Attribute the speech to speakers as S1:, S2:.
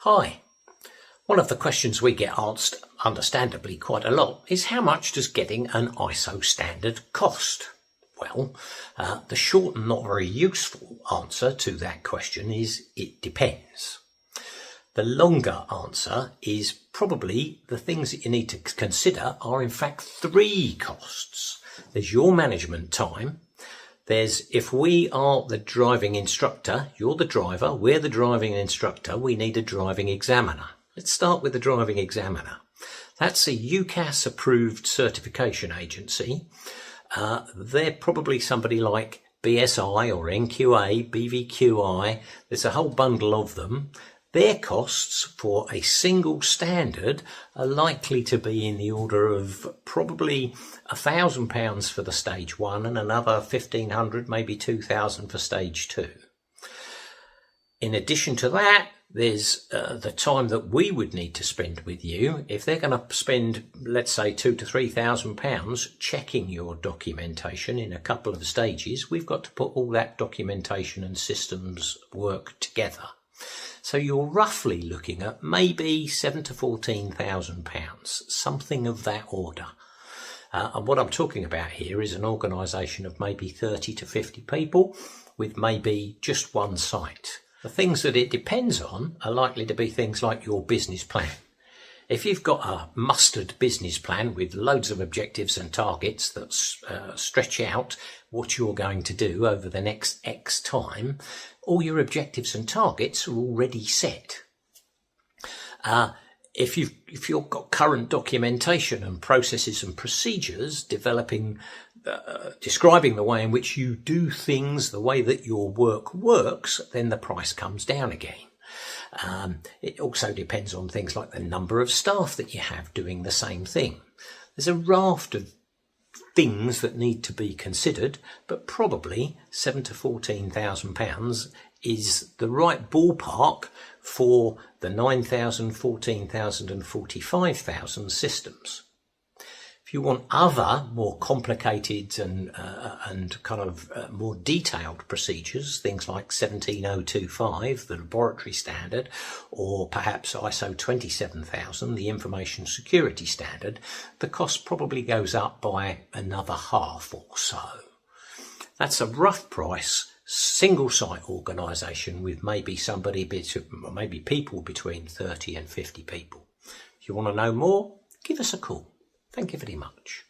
S1: Hi. One of the questions we get asked, understandably quite a lot, is how much does getting an ISO standard cost? Well, the short and not very useful answer to that question is it depends. The longer answer is probably the things that you need to consider are in fact three costs. There's your management time. There's if we are the driving instructor, you're the driver, we're the driving instructor, we need a driving examiner. Let's start with the driving examiner. That's a UCAS approved certification agency. They're probably somebody like BSI or NQA, BVQI. There's a whole bundle of them. Their costs for a single standard are likely to be in the order of probably £1,000 for the stage one and another 1,500, maybe 2,000 for stage two. In addition to that, there's the time that we would need to spend with you. If they're going to spend, let's say, £2,000 to £3,000 checking your documentation in a couple of stages, we've got to put all that documentation and systems work together. So you're roughly looking at maybe £7,000 to £14,000, something of that order. And what I'm talking about here is an organisation of maybe 30 to 50 people with maybe just one site. The things that it depends on are likely to be things like your business plan. If you've got a mustard business plan with loads of objectives and targets that stretch out what you're going to do over the next X time, all your objectives and targets are already set. If you've got current documentation and processes and procedures developing, describing the way in which you do things, the way that your work works, then the price comes down again. It also depends on things like the number of staff that you have doing the same thing. There's a raft of things that need to be considered, but probably £7,000 to £14,000 is the right ballpark for the 9,000, 14,000 and 45,000 systems. If you want other more complicated and kind of more detailed procedures, things like 17025, the laboratory standard, or perhaps ISO 27000, the information security standard, the cost probably goes up by another half or so. That's a rough price, single site organisation with maybe maybe people between 30 and 50 people. If you want to know more, give us a call. Thank you very much.